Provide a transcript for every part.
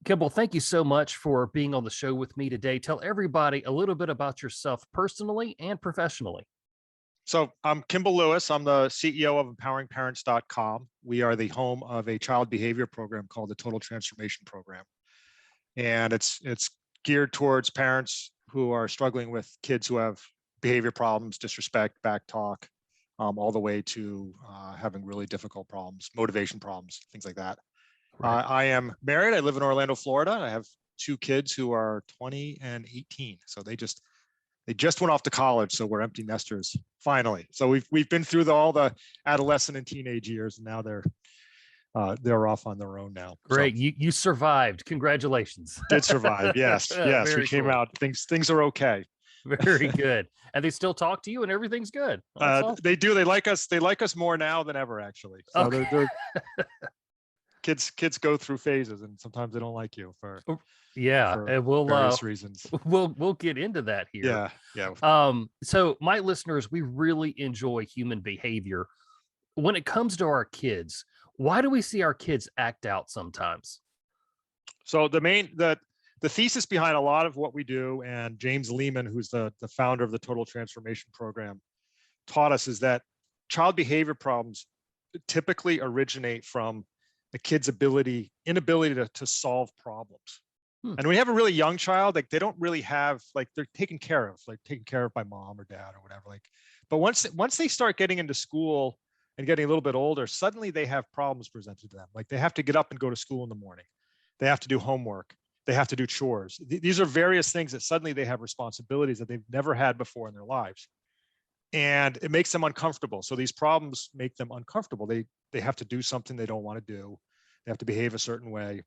Kimball, thank you so much for being on the show with me today. Tell everybody a little bit about yourself personally and professionally. So I'm Kimball Lewis. I'm the CEO of empoweringparents.com. We are the home of a child behavior program called the Total Transformation Program. And it's geared towards parents who are struggling with kids who have behavior problems, disrespect, back talk, all the way to having really difficult problems, motivation problems, things like that. Right. I am married. I live in Orlando, Florida. I have two kids who are 20 and 18. So they just went off to college, so we're empty nesters finally. So we've been through all the adolescent and teenage years, and now they're off on their own now. Great. So You survived. Congratulations. did survive. Yes, yes, we Very came cool. out. Things are okay. Very good. And they still talk to you and everything's good. That's awesome. They do. They like us. They like us more now than ever, actually. So Okay. they're kids go through phases, and sometimes they don't like you for Yeah, and various reasons. we'll get into that here. Yeah. So my listeners, we really enjoy human behavior. When it comes to our kids, why do we see our kids act out sometimes? So the thesis behind a lot of what we do, and James Lehman, who's the founder of the Total Transformation Program, taught us, is that child behavior problems typically originate from the kid's inability to solve problems. And when you have a really young child, like they don't really have, like they're taken care of by mom or dad or whatever. But once they start getting into school and getting a little bit older, suddenly they have problems presented to them. Like they have to get up and go to school in the morning. They have to do homework. They have to do chores. These are various things that suddenly they have responsibilities that they've never had before in their lives. And it makes them uncomfortable. So these problems make them uncomfortable. They have to do something they don't want to do. They have to behave a certain way.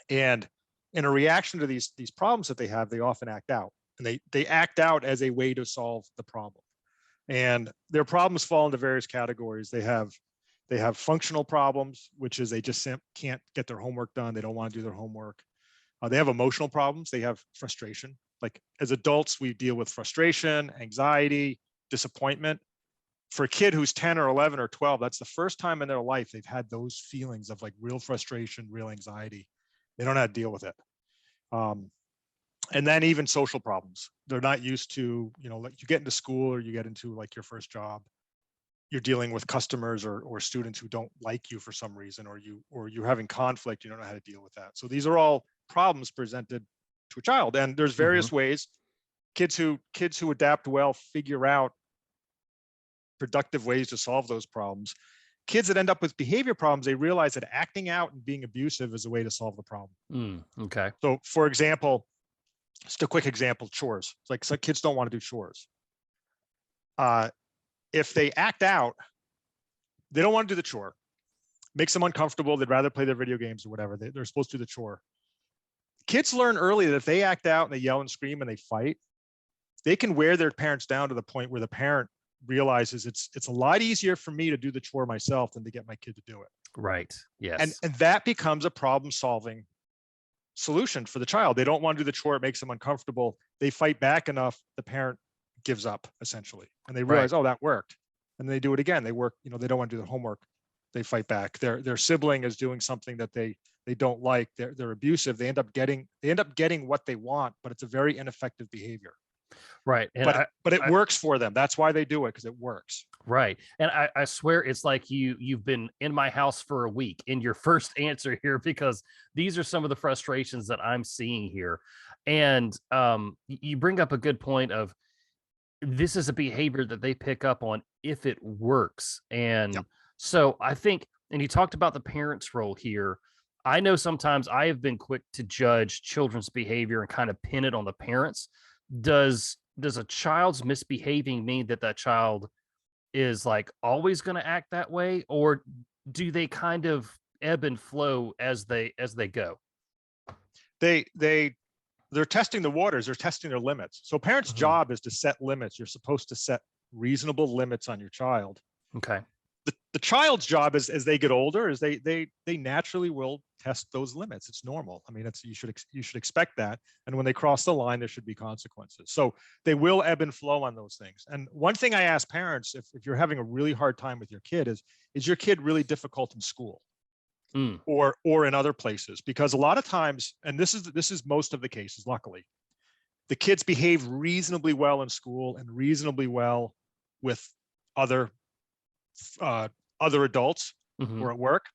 And in a reaction to these problems that they have, they often act out. And they act out as a way to solve the problem. And their problems fall into various categories. They have functional problems, which is they just can't get their homework done. They don't want to do their homework. They have emotional problems. They have frustration. Like as adults, we deal with frustration, anxiety, disappointment. For a kid who's 10 or 11 or 12, that's the first time in their life they've had those feelings of like real frustration, real anxiety. They don't know how to deal with it. And then even social problems. They're not used to, like you get into school or you get into like your first job, you're dealing with customers or students who don't like you for some reason, or you're having conflict, you don't know how to deal with that. So these are all problems presented to a child. And there's various ways kids who adapt well figure out productive ways to solve those problems. Kids that end up with behavior problems, they realize that acting out and being abusive is a way to solve the problem. Okay. So for example, just a quick example, chores. It's like some kids don't want to do chores. If they act out, they don't want to do the chore. Makes them uncomfortable. They'd rather play their video games or whatever. They're supposed to do the chore. Kids learn early that if they act out and they yell and scream and they fight, they can wear their parents down to the point where the parent realizes it's a lot easier for me to do the chore myself than to get my kid to do it. Right. Yes. And that becomes a problem solving solution for the child. They don't want to do the chore. It makes them uncomfortable. They fight back enough. The parent gives up essentially. And they realize, oh, that worked. And they do it again. They work, they don't want to do the homework. They fight back. Their sibling is doing something that they don't like. They're abusive. They end up getting what they want, but it's a very ineffective behavior. Right. And but it works for them. That's why they do it, because it works. Right. And I swear it's like you've been in my house for a week in your first answer here, because these are some of the frustrations that I'm seeing here. And you bring up a good point of this is a behavior that they pick up on if it works. And so I think, and you talked about the parents' role here. I know sometimes I have been quick to judge children's behavior and kind of pin it on the parents. Does a child's misbehaving mean that child is like always going to act that way, or do they kind of ebb and flow as they go? They're testing the waters. They're testing their limits. So parents' job is to set limits. You're supposed to set reasonable limits on your child. Okay. The child's job is, as they get older, is they naturally will test those limits. It's normal. I mean, you should expect that. And when they cross the line, there should be consequences. So they will ebb and flow on those things. And one thing I ask parents, if you're having a really hard time with your kid, is your kid really difficult in school? Mm, or in other places, because a lot of times, and this is most of the cases, luckily, the kids behave reasonably well in school and reasonably well with other uh, other adults hmm. or at work,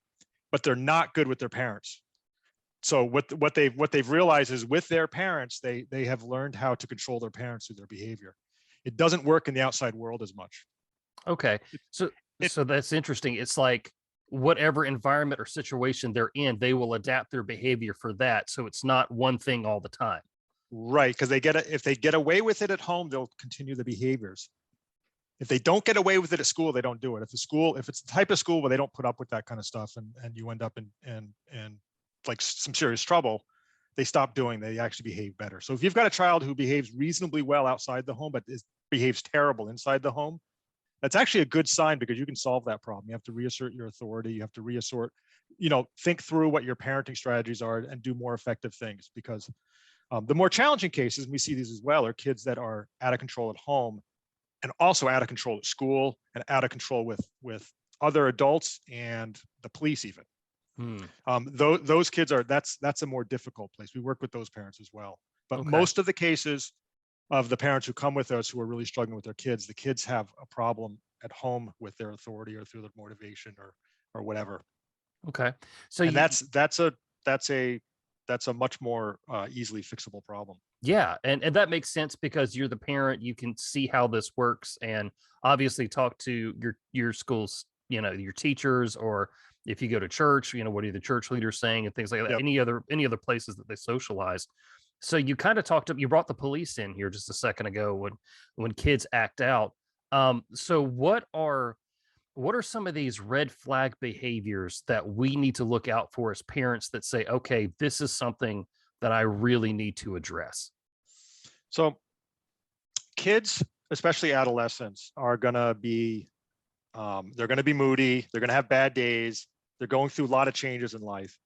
but they're not good with their parents. So what they've realized is with their parents, they have learned how to control their parents through their behavior. It doesn't work in the outside world as much. Okay. It, So it so that's interesting. It's like whatever environment or situation they're in, they will adapt their behavior for that. So it's not one thing all the time. right, because if they get away with it at home, they'll continue the behaviors. If they don't get away with it at school, they don't do it. If it's the type of school where they don't put up with that kind of stuff, and you end up in like some serious trouble, they stop doing. They actually behave better. So if you've got a child who behaves reasonably well outside the home, but behaves terrible inside the home, that's actually a good sign, because you can solve that problem. You have to reassert your authority. You have to reassert, think through what your parenting strategies are and do more effective things. Because the more challenging cases, and we see these as well, are kids that are out of control at home and also out of control at school and out of control with other adults and the police even. Hmm. Those kids that's a more difficult place. We work with those parents as well. But Okay. most of the cases of the parents who come with us who are really struggling with their kids, the kids have a problem at home with their authority or through their motivation or whatever. Okay. So And you that's a much more easily fixable problem. Yeah, and that makes sense because you're the parent, you can see how this works and obviously talk to your school's, your teachers, or if you go to church, what are the church leaders saying and things like that. Yep. Any other places that they socialize. So you kind of talked up you brought the police in here just a second ago when kids act out. So what are some of these red flag behaviors that we need to look out for as parents that say, okay, this is something that I really need to address? So kids, especially adolescents, are gonna be they're gonna be moody. They're gonna have bad days. They're going through a lot of changes in life.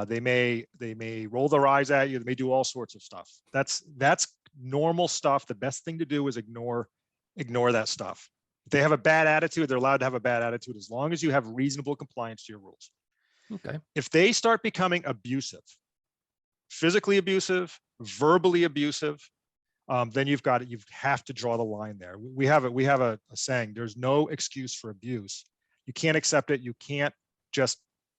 They may roll their eyes at you. They may do all sorts of stuff. That's normal stuff. The best thing to do is ignore that stuff. If they have a bad attitude, they're allowed to have a bad attitude as long as you have reasonable compliance to your rules. Okay. If they start becoming abusive, physically abusive, verbally abusive, then you have to draw the line there. We have a saying: there's no excuse for abuse. You can't accept it. You can't just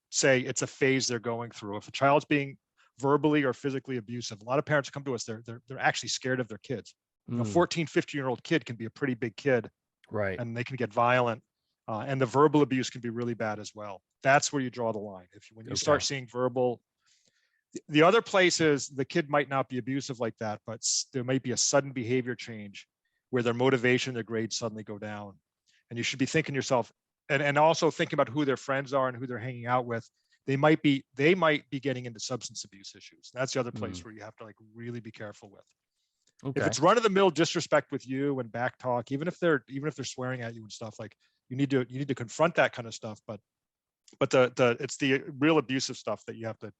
say it's a phase they're going through. If a child's being verbally or physically abusive, a lot of parents come to us, they're actually scared of their kids. A Mm, 14, 15-year-old kid can be a pretty big kid, right. and they can get violent. And the verbal abuse can be really bad as well. That's where you draw the line. When you Okay. start seeing verbal, the other place is the kid might not be abusive like that, but there might be a sudden behavior change where their motivation, their grades suddenly go down. And you should be thinking yourself, and also thinking about who their friends are and who they're hanging out with. They might be getting into substance abuse issues. That's the other Mm, place where you have to really be careful with. If okay. it's run of the mill disrespect with you and back talk, even if they're swearing at you and stuff, like you need to confront that kind of stuff. But it's the real abusive stuff that you have to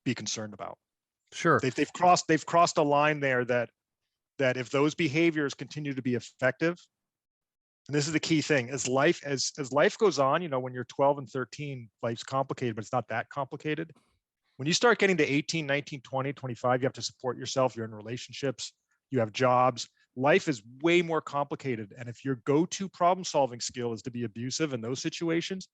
be concerned about. Sure. They've crossed a line there that if those behaviors continue to be effective, and this is the key thing, as life goes on, when you're 12 and 13, life's complicated, but it's not that complicated. When you start getting to 18, 19, 20, 25, you have to support yourself. You're in relationships, you have jobs. Life is way more complicated. And if your go-to problem solving skill is to be abusive in those situations,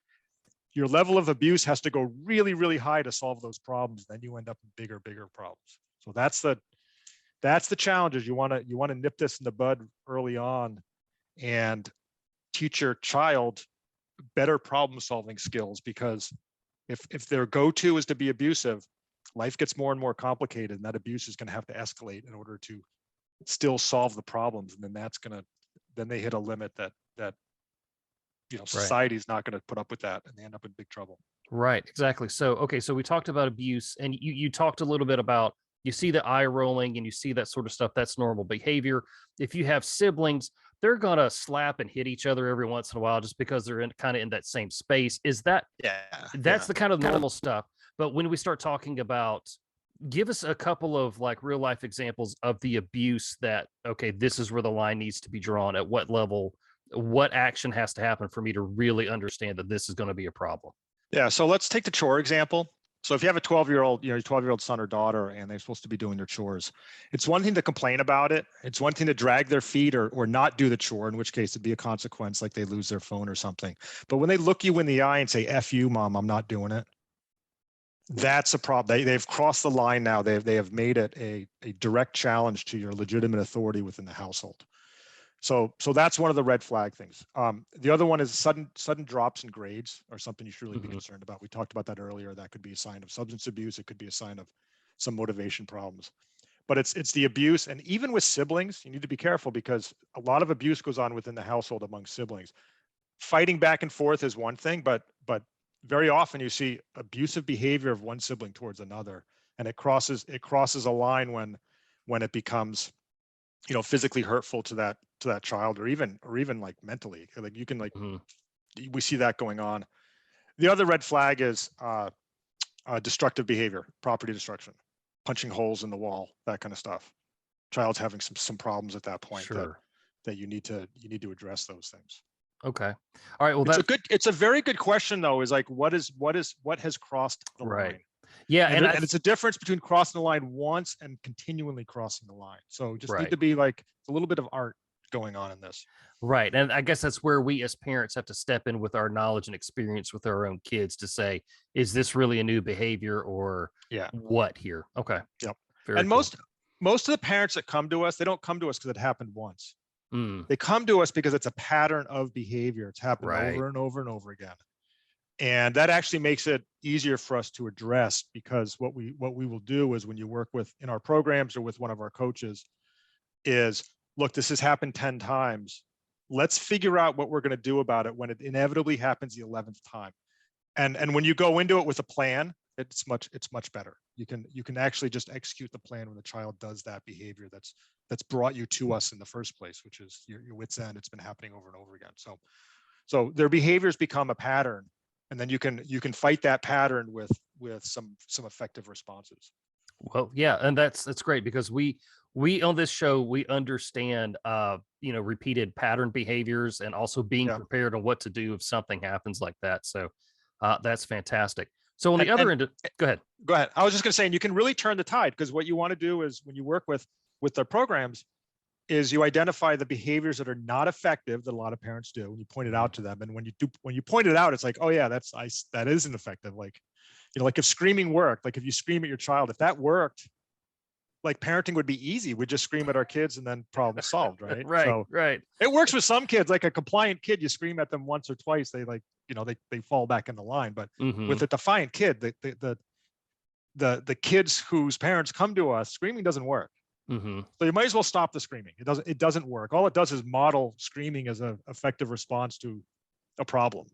your level of abuse has to go really, really high to solve those problems. Then you end up in bigger problems. So that's the challenges. You want to nip this in the bud early on and teach your child better problem solving skills, because if their go-to is to be abusive, life gets more and more complicated, and that abuse is going to have to escalate in order to still solve the problems. And then they hit a limit that Right. society is not going to put up with that, and they end up in big trouble. Right. Exactly. So, okay. So we talked about abuse and you talked a little bit about you see the eye rolling and you see that sort of stuff. That's normal behavior. If you have siblings, they're going to slap and hit each other every once in a while just because they're kind of in that same space. Yeah, That's yeah. the kind of normal stuff. But when we start talking about, give us a couple of like real life examples of the abuse that, okay, this is where the line needs to be drawn. At what level, what action has to happen for me to really understand that this is going to be a problem? Yeah. So let's take the chore example. So if you have a 12-year-old, your 12-year-old son or daughter, and they're supposed to be doing their chores, it's one thing to complain about it. It's one thing to drag their feet or not do the chore, in which case it'd be a consequence, like they lose their phone or something. But when they look you in the eye and say, F you, mom, I'm not doing it, that's a problem. They've crossed the line now. They have made it a direct challenge to your legitimate authority within the household. So that's one of the red flag things. The other one is sudden drops in grades are something you should really be concerned about. We talked about that earlier. That could be a sign of substance abuse. It could be a sign of some motivation problems. But it's the abuse, and even with siblings, you need to be careful because a lot of abuse goes on within the household among siblings. Fighting back and forth is one thing, but very often you see abusive behavior of one sibling towards another, and it crosses a line when it becomes, physically hurtful to that child, or even like mentally, like you can like we see that going on. The other red flag is destructive behavior, property destruction, punching holes in the wall, that kind of stuff. Child's having some problems at that point. Sure. that you need to address those things. Okay. All right. Well, it's a very good question though, is like, what has crossed the line? Yeah. And it's a difference between crossing the line once and continually crossing the line. So just need to be like a little bit of art going on in this. Right. And I guess that's where we as parents have to step in with our knowledge and experience with our own kids to say, is this really a new behavior or what here? Okay. Yep. Very and cool. most of the parents that come to us, they don't come to us because it happened once. They come to us because it's a pattern of behavior. It's happened over and over and over again. And that actually makes it easier for us to address, because what we will do is, when you work with in our programs or with one of our coaches, is, look, this has happened 10 times. Let's figure out what we're going to do about it when it inevitably happens the 11th time. And when you go into it with a plan, it's much better. You can actually just execute the plan when the child does that behavior that's brought you to us in the first place, which is your wit's end. It's been happening over and over again. So their behaviors become a pattern, and then you can fight that pattern with some effective responses. Well, yeah, and that's great, because we on this show, we understand repeated pattern behaviors, and also being prepared on what to do if something happens like that. So that's fantastic. So on the other end, go ahead. I was just going to say, and you can really turn the tide, because what you want to do is, when you work with their programs, is you identify the behaviors that are not effective, that a lot of parents do, and you point it out to them. And when you point it out, it's like, oh yeah, that isn't effective. Like, like if screaming worked, like if you scream at your child, if that worked, like parenting would be easy. We'd just scream at our kids and then problem solved, right? Right. It works with some kids, like a compliant kid, you scream at them once or twice, they they fall back in the line. But with a defiant kid, the kids whose parents come to us, screaming doesn't work. So you might as well stop the screaming. It doesn't work. All it does is model screaming as an effective response to a problem.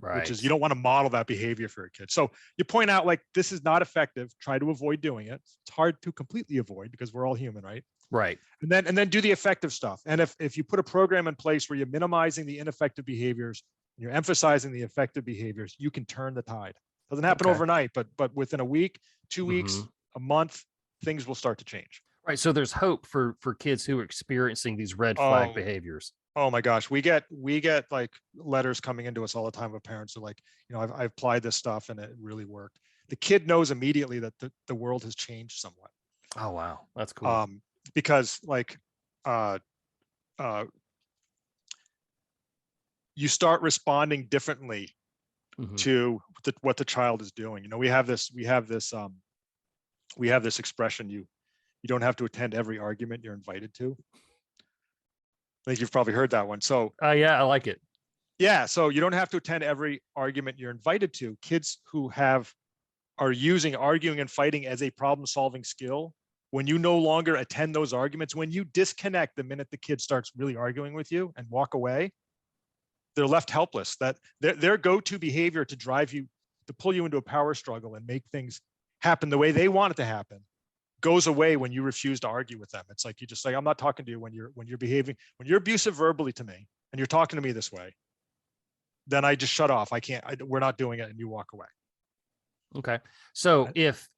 Right. Which is, you don't want to model that behavior for a kid. So you point out, like, this is not effective. Try to avoid doing it. It's hard to completely avoid, because we're all human, right? Right. And then do the effective stuff. And if you put a program in place where you're minimizing the ineffective behaviors, and you're emphasizing the effective behaviors, you can turn the tide. Doesn't happen overnight, but within a week, 2 weeks, a month, things will start to change. Right. So there's hope for kids who are experiencing these red flag behaviors. Oh my gosh, we get like letters coming into us all the time of parents who are like, I've applied this stuff and it really worked. The kid knows immediately that the world has changed somewhat. Oh wow, that's cool. Because like you start responding differently to what the child is doing. We have this expression: you don't have to attend every argument you're invited to. I think you've probably heard that one. So yeah, I like it. Yeah. So you don't have to attend every argument you're invited to. Kids who are using arguing and fighting as a problem-solving skill, when you no longer attend those arguments, when you disconnect the minute the kid starts really arguing with you and walk away, they're left helpless. That their go-to behavior to pull you into a power struggle and make things happen the way they want it to happen goes away when you refuse to argue with them. It's like, you just say, I'm not talking to you when you're behaving, when you're abusive verbally to me and you're talking to me this way, then I just shut off. We're not doing it, and you walk away. Okay. So if,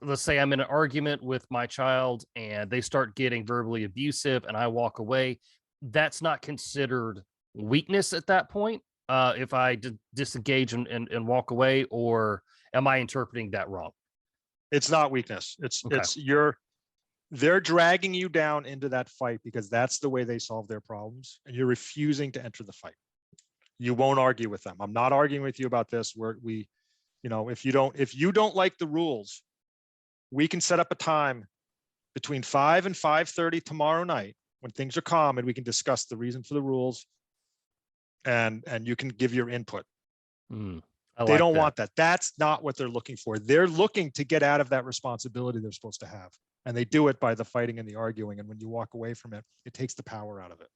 let's say I'm in an argument with my child and they start getting verbally abusive and I walk away, that's not considered weakness at that point? if I disengage and walk away, or am I interpreting that wrong? It's not weakness. Okay. They're dragging you down into that fight because that's the way they solve their problems, and you're refusing to enter the fight. You won't argue with them. I'm not arguing with you about this. If you don't like the rules, we can set up a time between 5 and 5:30 tomorrow night when things are calm, and we can discuss the reason for the rules, and you can give your input. They don't want that. That's not what they're looking for. They're looking to get out of that responsibility they're supposed to have. And they do it by the fighting and the arguing. And when you walk away from it, it takes the power out of it.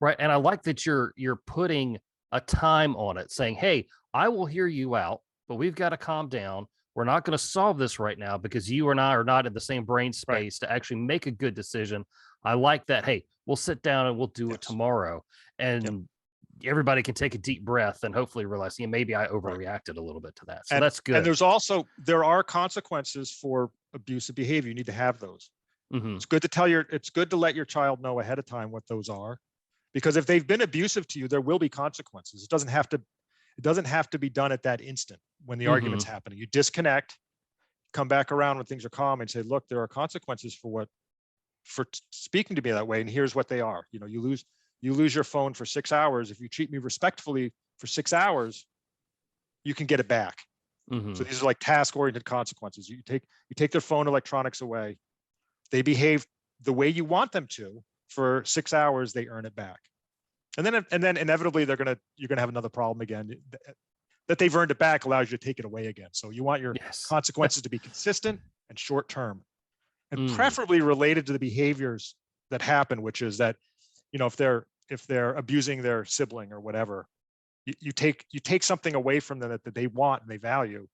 Right. And I like that you're putting a time on it, saying, hey, I will hear you out, but we've got to calm down. We're not going to solve this right now because you and I are not in the same brain space to actually make a good decision. I like that. Hey, we'll sit down and we'll do it tomorrow. And everybody can take a deep breath and hopefully realize, maybe I overreacted a little bit to that. So that's good. And there are consequences for abusive behavior. You need to have those. It's good to let your child know ahead of time what those are, because if they've been abusive to you, there will be consequences. It doesn't have to be done at that instant when the argument's happening. You disconnect, come back around when things are calm, and say, look, there are consequences for speaking to me that way, and here's what they are. You lose your phone for 6 hours. If you treat me respectfully for 6 hours, you can get it back. So these are like task-oriented consequences. You take their phone electronics away. They behave the way you want them to for 6 hours. They earn it back, and then inevitably you're gonna have another problem again. That they've earned it back allows you to take it away again. So you want your consequences to be consistent and short-term, and preferably related to the behaviors that happen, which is that, if they're abusing their sibling or whatever, you take something away from them that they want and they value,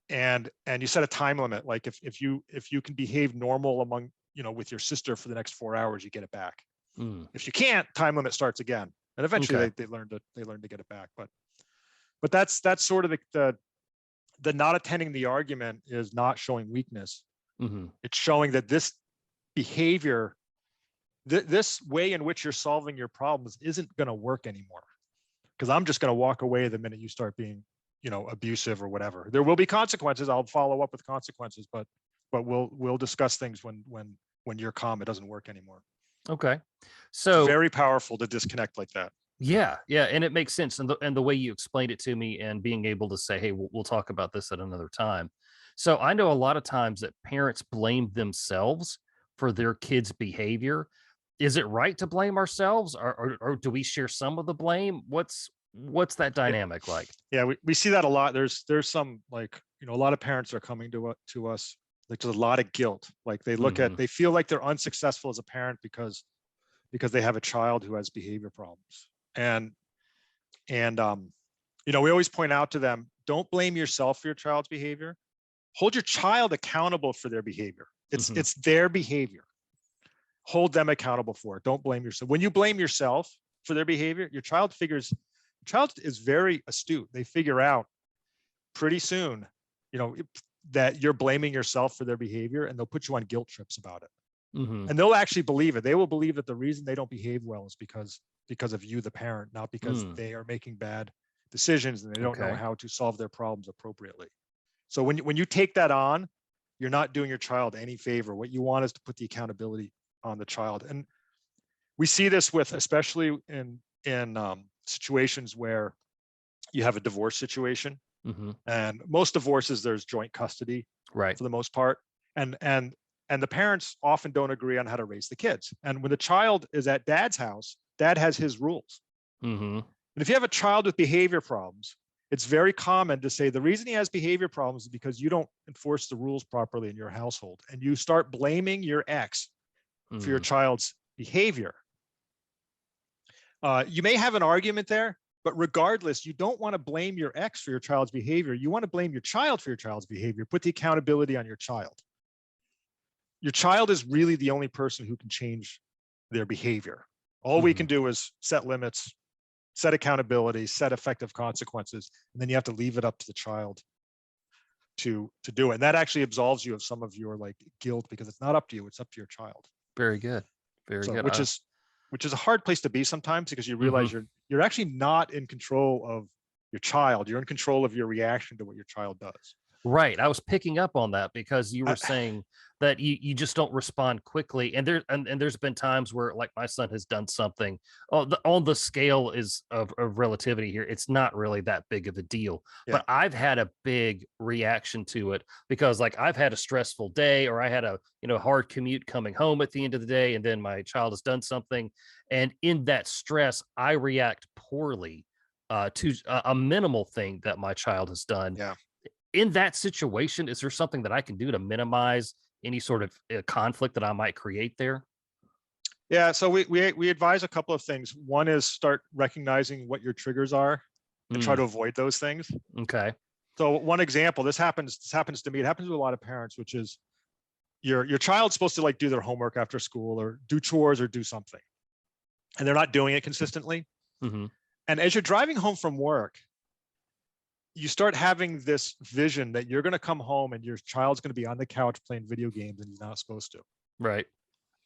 and you set a time limit. Like if you can behave normal with your sister for the next 4 hours, you get it back. If you can't, time limit starts again, and eventually they learn to get it back. But that's sort of the not attending the argument is not showing weakness. It's showing that this behavior, this way in which you're solving your problems, isn't going to work anymore, because I'm just going to walk away the minute you start being, abusive or whatever. There will be consequences. I'll follow up with consequences, but we'll discuss things when you're calm. It doesn't work anymore. Okay. So it's very powerful to disconnect like that. Yeah. And it makes sense. And the way you explained it to me, and being able to say, hey, we'll talk about this at another time. So I know a lot of times that parents blame themselves for their kids' behavior. Is it right to blame ourselves, or do we share some of the blame? What's that dynamic like? Yeah, we see that a lot. There's some, like, a lot of parents are coming to us. Like, there's a lot of guilt. Like, they feel like they're unsuccessful as a parent because they have a child who has behavior problems. And we always point out to them, don't blame yourself for your child's behavior. Hold your child accountable for their behavior. It's their behavior. Hold them accountable for it. Don't blame yourself. When you blame yourself for their behavior, your child is very astute. They figure out pretty soon, that you're blaming yourself for their behavior, and they'll put you on guilt trips about it. And they'll actually believe it. They will believe that the reason they don't behave well is because of you, the parent, not because they are making bad decisions and they don't know how to solve their problems appropriately. So when you take that on, you're not doing your child any favor. What you want is to put the accountability on the child. And we see this especially in situations where you have a divorce situation. And most divorces, there's joint custody, right, for the most part. And the parents often don't agree on how to raise the kids. And when the child is at dad's house, dad has his rules. And if you have a child with behavior problems, it's very common to say the reason he has behavior problems is because you don't enforce the rules properly in your household. And you start blaming your ex for your child's behavior. You may have an argument there, but regardless, you don't want to blame your ex for your child's behavior. You want to blame your child for your child's behavior. Put the accountability on your child. Your child is really the only person who can change their behavior. All we can do is set limits, set accountability, set effective consequences, and then you have to leave it up to the child to do it. And that actually absolves you of some of your guilt, because it's not up to you, it's up to your child. Very good. Very good. which is a hard place to be sometimes, because you Hmm. realize you're actually not in control of your child. You're in control of your reaction to what your child does. Right. I was picking up on that because you I, were saying that you just don't respond quickly. And there's been times where like my son has done something on the scale is of relativity here. It's not really that big of a deal, yeah, but I've had a big reaction to it because like I've had a stressful day or I had a, hard commute coming home at the end of the day. And then my child has done something. And in that stress, I react poorly to a minimal thing that my child has done. yeah. In that situation, is there something that I can do to minimize any sort of conflict that I might create there? Yeah, so we advise a couple of things. One is start recognizing what your triggers are and try Mm, to avoid those things. okay. So one example, this happens to me. It happens to a lot of parents, which is your child's supposed to like do their homework after school or do chores or do something, and they're not doing it consistently. Hmm. And as you're driving home from work, you start having this vision that you're going to come home and your child's going to be on the couch playing video games and he's not supposed to. Right.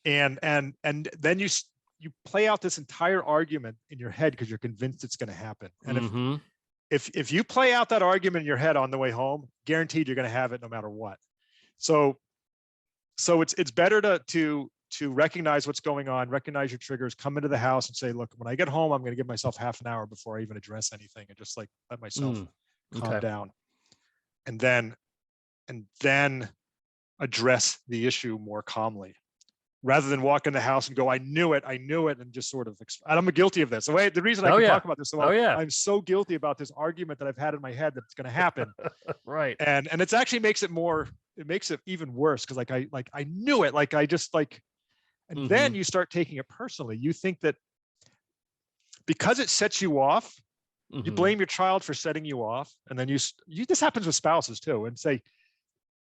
And then you play out this entire argument in your head because you're convinced it's going to happen. And Hmm. if you play out that argument in your head on the way home, guaranteed you're going to have it no matter what. So it's better to recognize what's going on, recognize your triggers, come into the house and say, look, when I get home, I'm going to give myself half an hour before I even address anything, and just like let myself Mm, calm okay. down, and then address the issue more calmly, rather than walk in the house and go, I knew it, and just sort of, and I'm guilty of this. The reason I Oh can yeah. talk about this so Oh well, yeah. I'm so guilty about this argument that I've had in my head that it's going to happen. Right. And it's actually it makes it even worse. Cause I knew it. Like I just like, and then Hmm. you start taking it personally. You think that because it sets you off, you Hmm. blame your child for setting you off. And then this happens with spouses too, and say,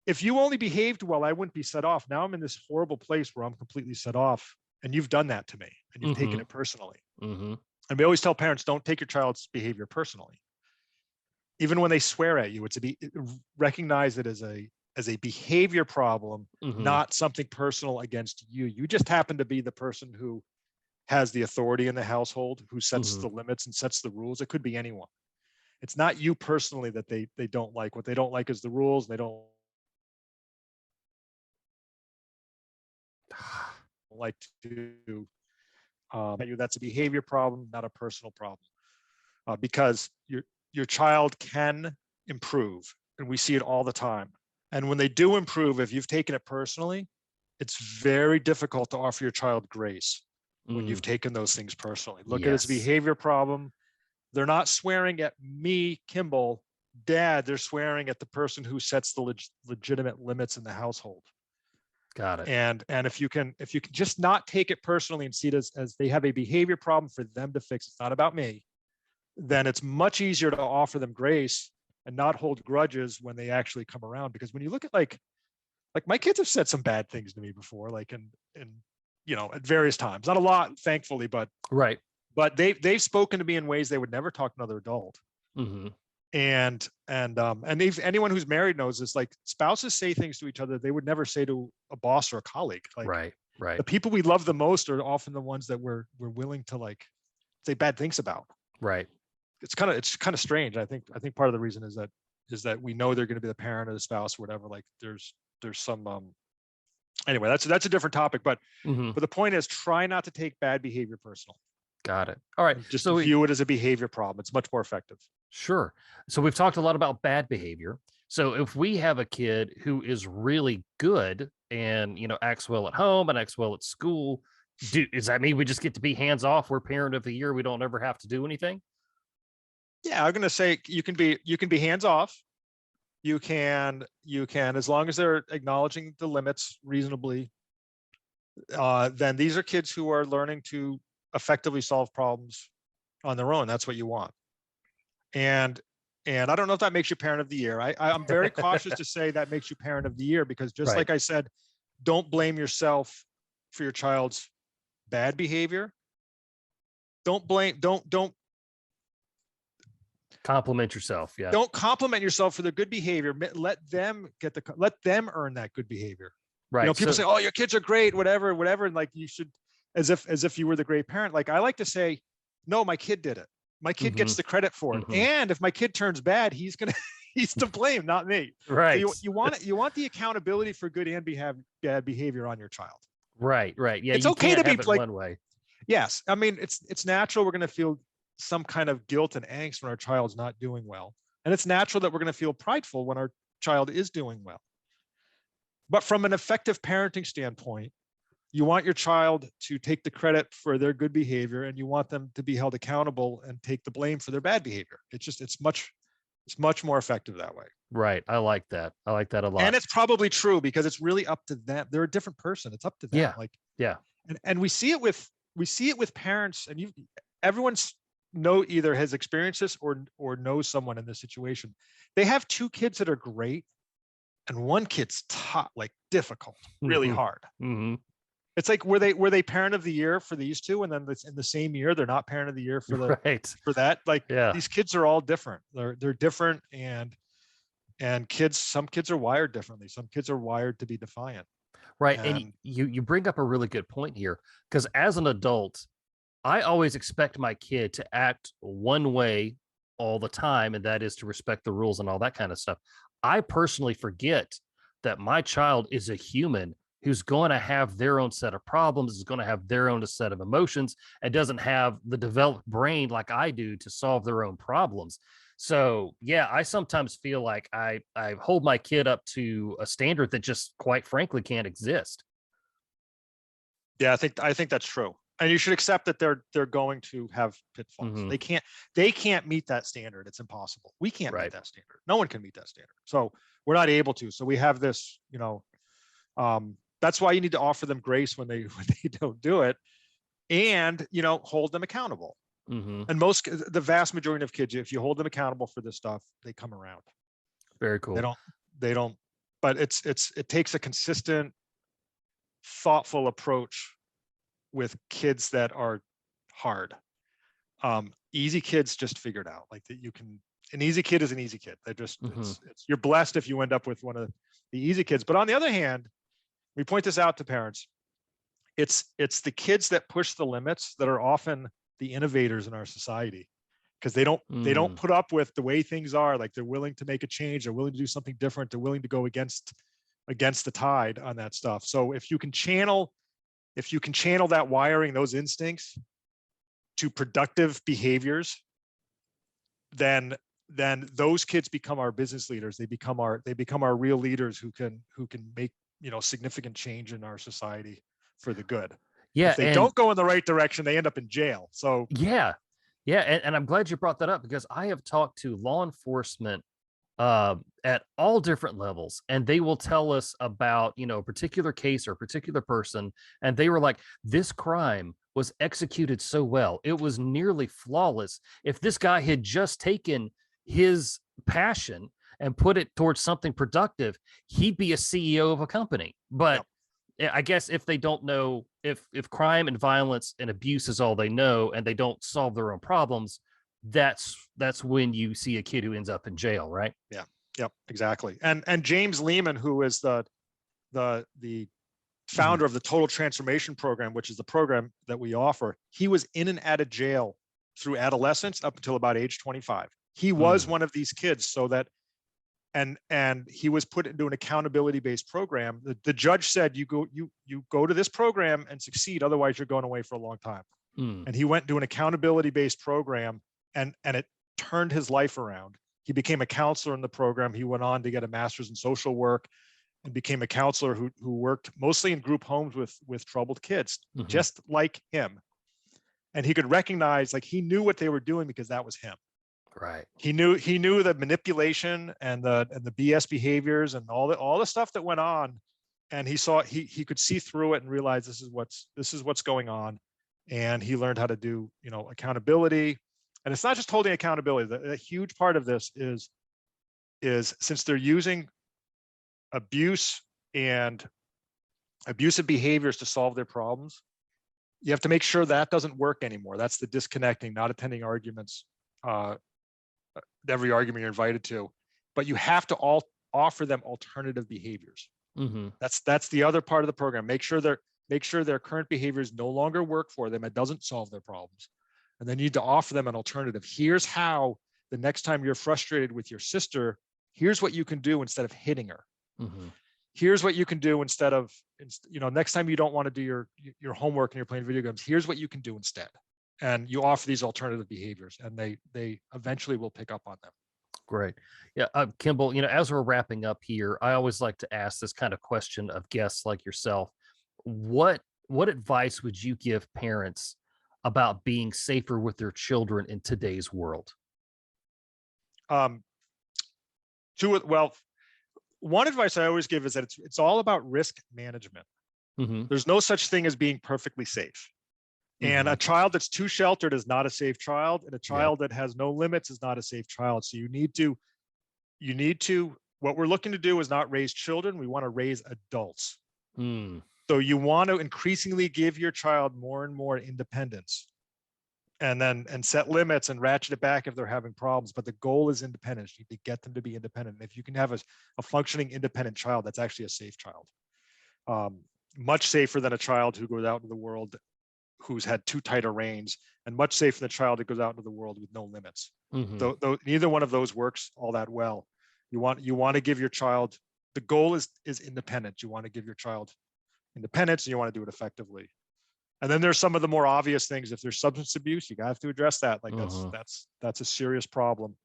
if you only behaved well, I wouldn't be set off. Now I'm in this horrible place where I'm completely set off. And you've done that to me and you've taken Hmm. it personally. Hmm. And we always tell parents, don't take your child's behavior personally. Even when they swear at you, recognize it as a behavior problem, Hmm. not something personal against you. You just happen to be the person who has the authority in the household, who sets Hmm. the limits and sets the rules. It could be anyone. It's not you personally that they don't like. What they don't like is the rules. They don't like to that's a behavior problem, not a personal problem, because your child can improve, and we see it all the time. And when they do improve, if you've taken it personally, it's very difficult to offer your child grace when Mm, you've taken those things personally. Look at it as a yes. behavior problem. They're not swearing at me, Kimball, dad. They're swearing at the person who sets the legitimate limits in the household. Got it. And if you can just not take it personally and see it as they have a behavior problem for them to fix, it's not about me, then it's much easier to offer them grace and not hold grudges when they actually come around. Because when you look at like my kids have said some bad things to me before, like in at various times, not a lot, thankfully, but Right. they've spoken to me in ways they would never talk to another adult. Hmm. And if anyone who's married knows this, like spouses say things to each other they would never say to a boss or a colleague. Like Right. Right. the people we love the most are often the ones that we're willing to like say bad things about. Right. It's kind of strange. I think part of the reason is that we know they're going to be the parent or the spouse or whatever. Like there's some anyway, that's a different topic, but Hmm. the point is, try not to take bad behavior personal Got it. All right. and just So we view it as a behavior problem. It's much more effective. Sure. So we've talked a lot about bad behavior. So if we have a kid who is really good and acts well at home and acts well at school, does that mean we just get to be hands off? We're parent of the year. We don't ever have to do anything. Yeah, I'm going to say you can be hands off. You can as long as they're acknowledging the limits reasonably. Then these are kids who are learning to effectively solve problems on their own. That's what you want. And I don't know if that makes you parent of the year. I'm very cautious to say that makes you parent of the year, because just Right. like I said, don't blame yourself for your child's bad behavior. Don't Compliment yourself. Yeah. compliment yourself for their good behavior. Let them earn that good behavior. Right. People So say, oh, your kids are great, whatever, and like you should. as if you were the great parent. Like I like to say, no, my kid did it. My kid Mm-hmm. gets the credit for it. Mm-hmm. And if my kid turns bad, he's he's to blame, not me. So Right. you want the accountability for good and bad behavior on your child. Right. Right. Yeah. It's You okay can't to be have it like, one way. yes, I mean, it's natural. We're going to feel some kind of guilt and angst when our child's not doing well. And it's natural that we're going to feel prideful when our child is doing well. But from an effective parenting standpoint, you want your child to take the credit for their good behavior, and you want them to be held accountable and take the blame for their bad behavior. It's much more effective that way. Right. I like that. I like that a lot. And it's probably true because it's really up to them. They're a different person. It's up to them. Yeah. Like, Yeah. and we see it with parents, and everyone's either has experienced this or knows someone in this situation. They have two kids that are great, and one kid's like difficult, really Mm-hmm. hard. Mm-hmm. It's like, were they parent of the year for these two, and then in the same year they're not parent of the year for Right. for that? Like, Yeah. these kids are all different. They're different, and some kids are wired differently. Some kids are wired to be defiant. Right. And And you bring up a really good point here, because as an adult, I always expect my kid to act one way all the time, and that is to respect the rules and all that kind of stuff. I personally forget that my child is a human who's going to have their own set of problems, is going to have their own set of emotions, and doesn't have the developed brain like I do to solve their own problems. So yeah, I sometimes feel like I hold my kid up to a standard that just quite frankly can't exist. yeah, I think that's true. And you should accept that they're going to have pitfalls. Mm-hmm. They can't meet that standard. It's impossible. We can't Right. meet that standard. No one can meet that standard. So we're not able to. So we have this, that's why you need to offer them grace when they don't do it, and hold them accountable. Mm-hmm. And the vast majority of kids, if you hold them accountable for this stuff, they come around. Very cool. They don't, but it takes a consistent, thoughtful approach with kids that are hard. Easy kids just figured out, like, that an easy kid is an easy kid. They're just, Mm-hmm. you're blessed if you end up with one of the easy kids. But on the other hand, we point this out to parents. It's the kids that push the limits that are often the innovators in our society, because they don't put up with the way things are. Like, they're willing to make a change. They're willing to do something different. They're willing to go against the tide on that stuff. So if you can channel that wiring, those instincts, to productive behaviors, then those kids become our business leaders. They become our real leaders who can make significant change in our society for the good. Yeah. If they don't go in the right direction, they end up in jail. So yeah. And I'm glad you brought that up, because I have talked to law enforcement at all different levels, and they will tell us about, a particular case or a particular person. And they were like, this crime was executed so well. It was nearly flawless. If this guy had just taken his passion and put it towards something productive, he'd be a CEO of a company. But I guess if they don't know, if crime and violence and abuse is all they know, and they don't solve their own problems, that's when you see a kid who ends up in jail, right? Yeah. Yep, exactly. And James Lehman, who is the founder of the Total Transformation Program, which is the program that we offer, he was in and out of jail through adolescence up until about age 25. He was one of these kids, so that and he was put into an accountability-based program. The judge said, you go to this program and succeed, otherwise you're going away for a long time. And he went to an accountability-based program, and it turned his life around. He became a counselor in the program. He went on to get a master's in social work and became a counselor who worked mostly in group homes with troubled kids, just like him. And he could recognize, like, he knew what they were doing because that was him. Right. He knew the manipulation and the BS behaviors and all the stuff that went on. And he could see through it and realize this is what's going on. And he learned how to do, accountability. And it's not just holding accountability. A huge part of this is since they're using abuse and abusive behaviors to solve their problems, you have to make sure that doesn't work anymore. That's the disconnecting, not attending arguments, every argument you're invited to, but you have to offer them alternative behaviors. That's the other part of the program. Make sure make sure their current behaviors no longer work for them. It doesn't solve their problems. And then you need to offer them an alternative. Here's how the next time you're frustrated with your sister, here's what you can do instead of hitting her. Mm-hmm. Here's what you can do instead of, next time you don't want to do your homework and you're playing video games, here's what you can do instead. And you offer these alternative behaviors, and they eventually will pick up on them. Great. Yeah. Kimball, as we're wrapping up here, I always like to ask this kind of question of guests like yourself. What advice would you give parents about being safer with their children in today's world? Um, well, one advice I always give is that it's all about risk management. Mm-hmm. There's no such thing as being perfectly safe. And Mm-hmm. a child that's too sheltered is not a safe child, and a child that has no limits is not a safe child. So you need to, what we're looking to do is not raise children. We want to raise adults. Mm. So you want to increasingly give your child more and more independence, and set limits and ratchet it back if they're having problems. But the goal is independence. You need to get them to be independent. And if you can have a functioning independent child, that's actually a safe child. Much safer than a child who goes out into the world who's had too tight a reins, and much safer than a child that goes out into the world with no limits. Mm-hmm. Though neither one of those works all that well. You want to give your child, the goal is independence. You want to give your child independence, and you want to do it effectively. And then there's some of the more obvious things. If there's substance abuse, you have to address that. Like that's a serious problem.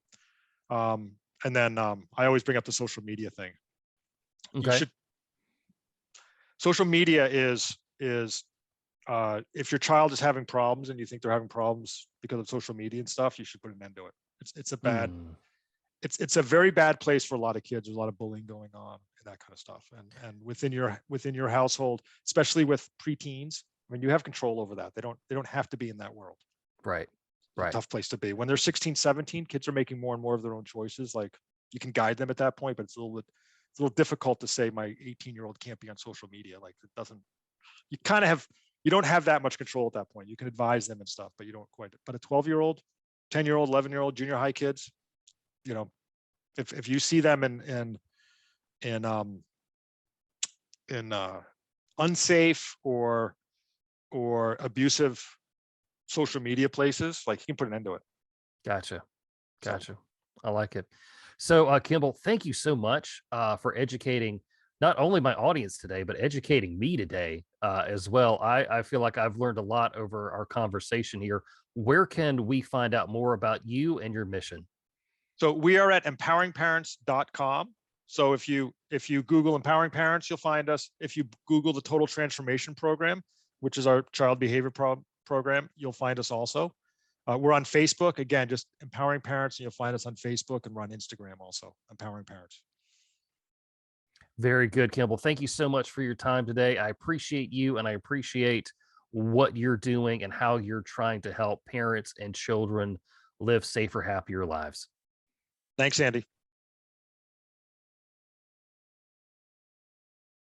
And then I always bring up the social media thing. Okay. Social media is if your child is having problems and you think they're having problems because of social media and stuff, you should put an end to it. It's a very bad place for a lot of kids. There's a lot of bullying going on and that kind of stuff. And within your household, especially with preteens, I mean, you have control over that. They don't have to be in that world. Right. It's a tough place to be. When they're 16, 17, kids are making more and more of their own choices. Like, you can guide them at that point, but it's a little difficult to say my 18-year-old can't be on social media. Like, it doesn't, you don't have that much control at that point. You can advise them and stuff, but you don't quite. But a 12-year-old, 10-year-old, 11-year-old, junior high kids, if you see them in unsafe or abusive social media places, like, you can put an end to it. Gotcha. I like it. So, Kimball, thank you so much for educating not only my audience today, but educating me today as well. I feel like I've learned a lot over our conversation here. Where can we find out more about you and your mission? So we are at empoweringparents.com. So if you Google Empowering Parents, you'll find us. If you Google the Total Transformation Program, which is our child behavior program, you'll find us also. We're on Facebook, again, just Empowering Parents, and you'll find us on Facebook, and we're on Instagram also, Empowering Parents. Very good, Kimball. Thank you so much for your time today. I appreciate you, and I appreciate what you're doing and how you're trying to help parents and children live safer, happier lives. Thanks, Andy.